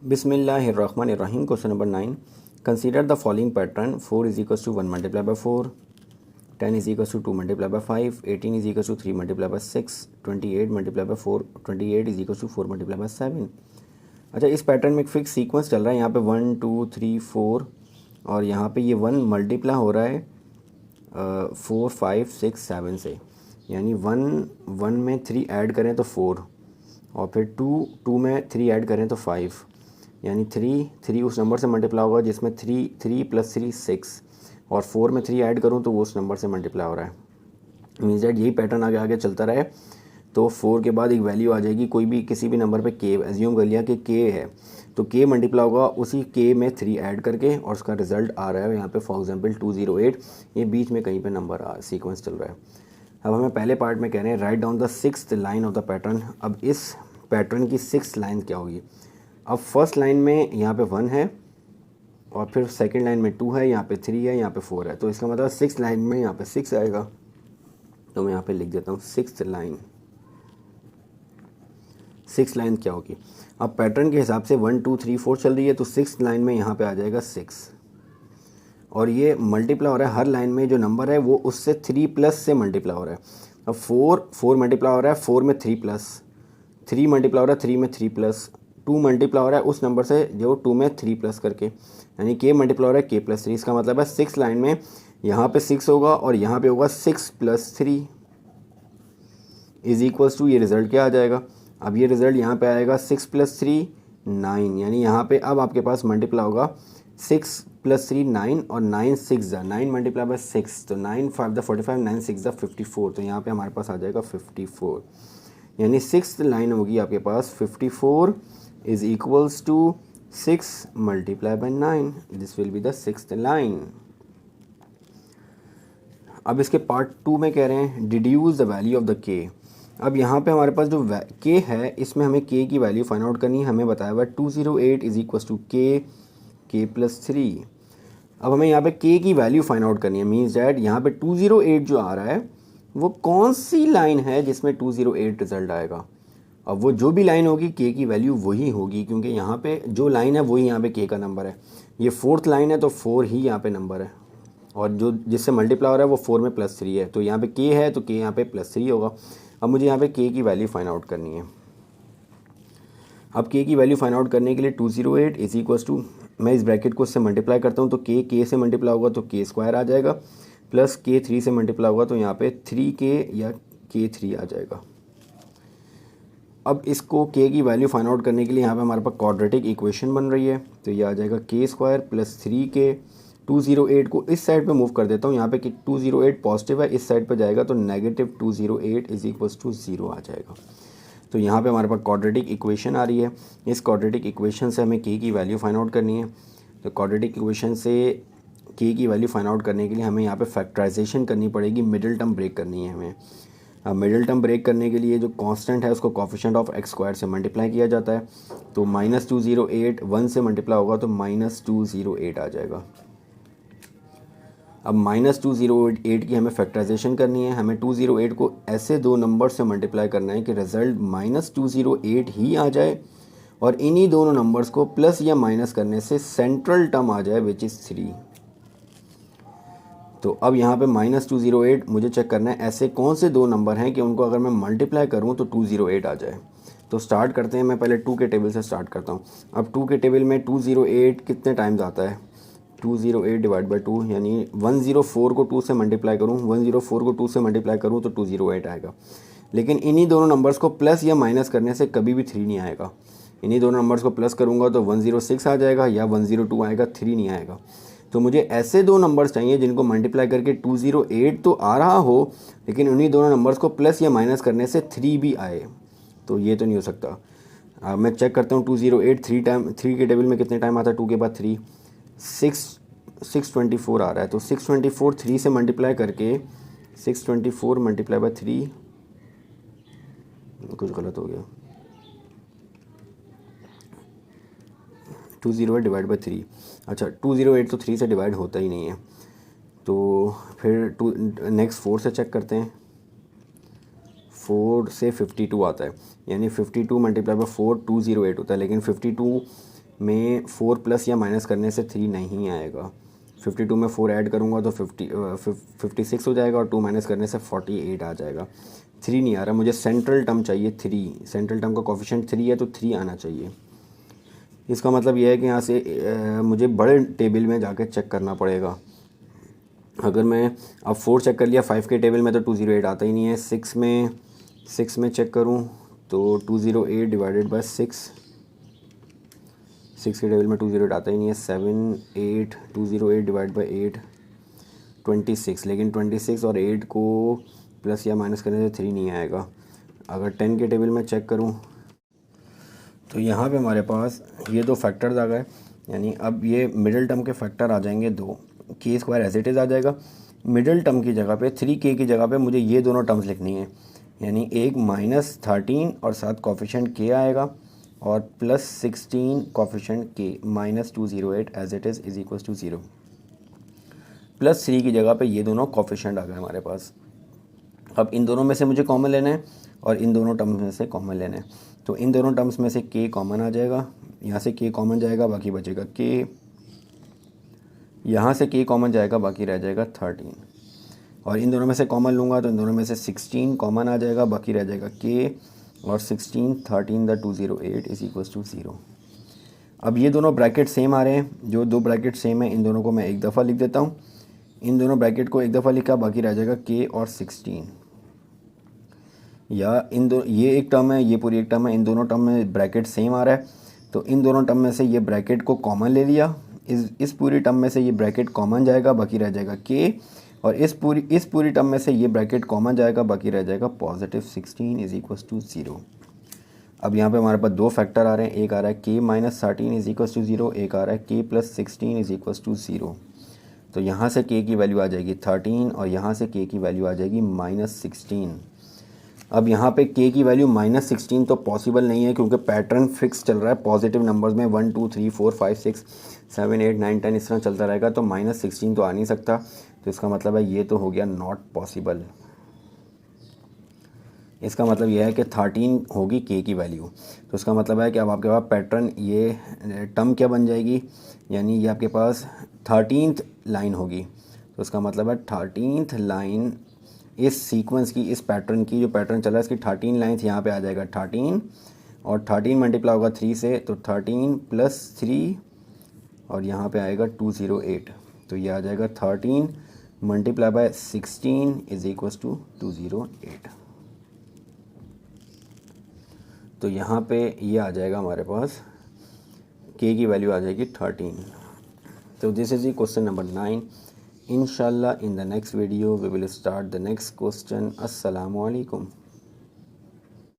बिस्मिल्लाहिर्रहमानिर्रहीम। Question number 9, consider the following pattern. 4 is equal to 1 multiply by 4, 10 is equal to 2 multiply by 5, 18 is equal to 3 multiply by 6, 28 multiply by 4, 28 is equal to 4 multiply by 7। अच्छा, इस pattern में एक fix sequence चल रहा है। यहाँ पे 1 2 3 4 और यहाँ पे ये 1 मल्टीप्लाई हो रहा है 4 5 6 7 से, यानी 1 में 3 ऐड करें तो 4 और फिर 2 में 3 ऐड करें तो 5, यानी 3 उस नंबर से मल्टीप्लाई होगा जिसमें 3 प्लस 3 6 और 4 में 3 ऐड करूँ तो वो उस नंबर से मल्टीप्लाई हो रहा है। मीन्स दैट यही पैटर्न आगे आगे चलता रहे तो 4 के बाद एक वैल्यू आ जाएगी, कोई भी किसी भी नंबर पे के एज्यूम कर लिया कि के है तो के मल्टीप्लाई होगा उसी के में 3 ऐड करके और उसका रिजल्ट आ रहा है यहाँ पे फॉर एग्जांपल 208। ये बीच में कहीं पे नंबर सीक्वेंस चल रहा है। अब हमें पहले पार्ट में कह रहे हैं write down the 6th line of the pattern. अब इस पैटर्न की 6th लाइन क्या होगी? अब फर्स्ट लाइन में यहाँ पे 1 है और फिर सेकंड लाइन में 2 है, यहाँ पे 3 है, यहाँ पे 4 है, तो इसका मतलब 6th लाइन में यहाँ पे 6 आएगा। तो मैं यहाँ पे लिख देता हूँ 6th लाइन। 6th लाइन क्या होगी? अब पैटर्न के हिसाब से 1 2 3 4 चल रही है तो 6th लाइन में यहाँ पे आ जाएगा 6 और ये मल्टीप्लाई हो रहा है हर लाइन में जो नंबर है वो उससे 3 प्लस से मल्टीप्लाई हो रहा है। अब 4 मल्टीप्लाई हो रहा है 4 में 3 प्लस, 3 मल्टीप्लाई हो रहा है 3 में 3 प्लस, 2 मल्टीप्लाई हो रहा है उस नंबर से जो 2 में 3 प्लस करके, यानी के मल्टीप्लाई हो रहा है के प्लस 3। इसका मतलब है 6 लाइन में यहाँ पे 6 होगा और यहाँ पे होगा 6 प्लस 3 इज इक्वल्स टू, ये रिजल्ट क्या आ जाएगा? अब ये रिजल्ट यहाँ पे आएगा 6 प्लस 3 9, यानी यहाँ पे अब आपके पास मल्टीप्लाई होगा 6 प्लस 3 9 और 9 6 ज़ा 9 मल्टीप्लाई बाय 6 तो 9 5 द 45, 9 6 द 54, तो यहाँ पे हमारे पास आ जाएगा 54, यानी 6th लाइन होगी आपके पास 54 is equals to 6 multiply by 9। This will be the 6th line. अब इसके पार्ट 2 में कह रहे हैं deduce the value of the K. अब यहाँ पे हमारे पास जो के है इसमें हमें के की वैल्यू फाइंड आउट करनी है। हमें बताया हुआ 208 इज इक्वल टू के प्लस 3। अब हमें यहाँ पे के की वैल्यू फाइंड आउट करनी है। मीन्स डैट यहाँ पे 208 जो आ रहा है वो कौन सी लाइन है जिसमें 208 रिजल्ट आएगा। अब वो जो भी लाइन होगी के की वैल्यू वही होगी, क्योंकि यहाँ पे जो लाइन है वही यहाँ पे के का नंबर है। ये 4th लाइन है तो 4 ही यहाँ पे नंबर है और जो जिससे मल्टीप्लाई हो रहा है वो 4 में प्लस 3 है, तो यहाँ पे के है तो के यहाँ पे प्लस 3 होगा। अब मुझे यहाँ पे के की वैल्यू फाइंड आउट करनी है। अब के की वैल्यू फाइंड आउट करने के लिए 208 इज इक्वल टू, मैं इस ब्रैकेट को उससे मल्टीप्लाई करता हूँ तो के से मल्टीप्लाई होगा तो के स्क्वायर आ जाएगा, प्लस के 3 से मल्टीप्लाई होगा तो यहाँ पे 3k या k3 आ जाएगा। अब इसको के की वैल्यू फाइंड आउट करने के लिए यहाँ पे हमारे पास क्वाड्रेटिक इक्वेशन बन रही है, तो ये आ जाएगा के स्क्वायर प्लस 3k। 208 को इस साइड पे मूव कर देता हूँ, यहाँ पे कि 208 पॉजिटिव है, इस साइड पे जाएगा तो नेगेटिव 208 इज इक्वल टू 0 आ जाएगा। तो यहाँ पे हमारे पास क्वाड्रेटिक इक्वेशन आ रही है। इस क्वाड्रेटिक इक्वेशन से हमें के की वैल्यू फाइंड आउट करनी है। तो क्वाड्रेटिक इक्वेशन से के की वैल्यू फाइंड आउट करने के लिए हमें यहाँ पे फैक्टराइजेशन करनी पड़ेगी, मिडिल टर्म ब्रेक करनी है हमें। अब मिडिल टर्म ब्रेक करने के लिए जो कांस्टेंट है उसको कोफिशिएंट ऑफ एक्स स्क्वायर से मल्टीप्लाई किया जाता है, तो -208 1 से मल्टीप्लाई होगा तो -208 आ जाएगा। अब -208 की हमें फैक्टराइजेशन करनी है। हमें 208 को ऐसे दो नंबर से मल्टीप्लाई करना है कि रिजल्ट -208 ही आ जाए और इन्हीं दोनों नंबर्स को प्लस या माइनस करने से सेंट्रल टर्म आ जाए विच इज़ 3। तो अब यहाँ पे -208 मुझे चेक करना है ऐसे कौन से दो नंबर हैं कि उनको अगर मैं मल्टीप्लाई करूँ तो 208 आ जाए। तो स्टार्ट करते हैं, मैं पहले 2 के टेबल से स्टार्ट करता हूँ। अब 2 के टेबल में 208 कितने टाइम्स आता है? 208 डिवाइड बाई 2, यानी 104 को 2 से मल्टीप्लाई करूँ, 104 को 2 से मल्टीप्लाई करूँ तो 208 आएगा। लेकिन इन्हीं दोनों नंबर्स को प्लस या माइनस करने से कभी भी 3 नहीं आएगा। इन्हीं दोनों नंबर्स को प्लस करूँगा तो 106 आ जाएगा या 102 आएगा, 3 नहीं आएगा। तो मुझे ऐसे दो नंबर्स चाहिए जिनको मल्टीप्लाई करके 208 तो आ रहा हो लेकिन उन्हीं दोनों नंबर्स को प्लस या माइनस करने से 3 भी आए। तो ये तो नहीं हो सकता। मैं चेक करता हूँ 208 3 के टेबल में कितने टाइम आता है? 2 के बाद 3, 624 आ रहा है, तो 624 3 से मल्टीप्लाई करके 624 मल्टीप्लाई बाय 3, कुछ गलत हो गया, 208 डिवाइड बाई 3। अच्छा, 208 तो 3 से डिवाइड होता ही नहीं है, तो फिर नेक्स्ट 4 से चेक करते हैं। 4 से 52 आता है, यानी 52 मल्टीप्लाई बाई 4 208 होता है, लेकिन 52 में 4 प्लस या माइनस करने से 3 नहीं आएगा। 52 में 4 ऐड करूँगा तो 56 हो जाएगा, और 2 माइनस करने से 48 आ जाएगा। 3 नहीं आ रहा, मुझे सेंट्रल टर्म चाहिए 3। सेंट्रल टर्म का कोफिशिएंट 3 है तो 3 आना चाहिए। इसका मतलब यह है कि यहाँ से मुझे बड़े टेबल में जाके चेक करना पड़ेगा। अगर मैं अब 4 चेक कर लिया, 5 के टेबल में तो 208 आता ही नहीं है। 6 में चेक करूँ तो 208 डिवाइडेड बाय 6 के टेबल में 208 आता ही नहीं है। 7 8 208 डिवाइड बाय 8 26, लेकिन 26 और 8 को प्लस या माइनस करने से 3 नहीं आएगा। अगर 10 के टेबल में चेक करूं तो यहाँ पे हमारे पास ये दो फैक्टर्स आ गए, यानी अब ये मिडिल टर्म के फैक्टर आ जाएंगे 2। के स्क्वायर एज इट इज़ आ जाएगा। मिडिल टर्म की जगह पे 3k की जगह पे मुझे ये दोनों टर्म्स लिखनी है, यानी एक -13 और साथ कोफिशिएंट k आएगा, और +16 coefficient k -208 as it is equal to 0। +3 की जगह पे ये दोनों कोफिशिएंट आ गए हमारे पास। अब इन दोनों में से मुझे कॉमन लेना है और इन दोनों टर्म्स में से कॉमन लेना है। तो इन दोनों टर्म्स में से k कॉमन आ जाएगा, यहाँ से k कॉमन जाएगा, बाकी बचेगा k। यहाँ से k कॉमन जाएगा, बाकी रह जाएगा 13। और इन दोनों में से कॉमन लूँगा तो इन दोनों में से 16 कॉमन आ जाएगा, बाकी रह जाएगा k। और 16 13 द 208 इज इक्वल टू 0। अब ये दोनों ब्रैकेट सेम आ रहे हैं, जो दो ब्रैकेट सेम है इन दोनों को मैं एक दफ़ा लिख देता हूँ। इन दोनों ब्रैकेट को एक दफ़ा लिखा, बाकी रह जाएगा k और 16। या ये एक टर्म है, ये पूरी एक टर्म है, इन दोनों टर्म में ब्रैकेट सेम आ रहा है, तो इन दोनों टर्म में से ये ब्रैकेट को कॉमन ले लिया। इस पूरी टर्म में से ये ब्रैकेट कॉमन जाएगा, बाकी रह जाएगा k। और इस पूरी टर्म में से ये ब्रैकेट कॉमन जाएगा, बाकी रह जाएगा +16 इज इक्वल टू 0। अब यहाँ पे हमारे पास दो फैक्टर आ रहे हैं, एक आ रहा है k -13 इज इक्वल टू 0, एक आ रहा है k +16 इज इक्वल टू 0। तो यहाँ से k की वैल्यू आ जाएगी 13 और यहाँ से k की वैल्यू आ जाएगी -16। अब यहाँ पे k की वैल्यू -16 तो पॉसिबल नहीं है, क्योंकि पैटर्न फिक्स चल रहा है पॉजिटिव नंबर्स में 1 2 3 4 5 6 7 8 9 10 इस तरह चलता रहेगा, तो -16 तो आ नहीं सकता। तो इसका मतलब है ये तो हो गया नॉट पॉसिबल। इसका मतलब यह है कि 13 होगी k की वैल्यू। तो इसका मतलब है कि अब आपके पास पैटर्न ये टर्म क्या बन जाएगी, यानी ये आपके पास 13th लाइन होगी। तो इसका मतलब है 13th लाइन इस सीक्वेंस की, इस पैटर्न की, जो पैटर्न चल रहा है इसकी 13 लाइन्स यहाँ पे आ जाएगा 13, और 13 मल्टीप्लाई होगा 3 से, तो 13 + 3 और यहाँ पे आएगा 208। तो ये आ जाएगा 13 multiply by 16 is equal to 208। तो यहाँ पे ये आ जाएगा हमारे पास k की वैल्यू आ जाएगी 13। So this is the question number 9. Inshallah in the next video we will start the next question. Assalamu alaikum.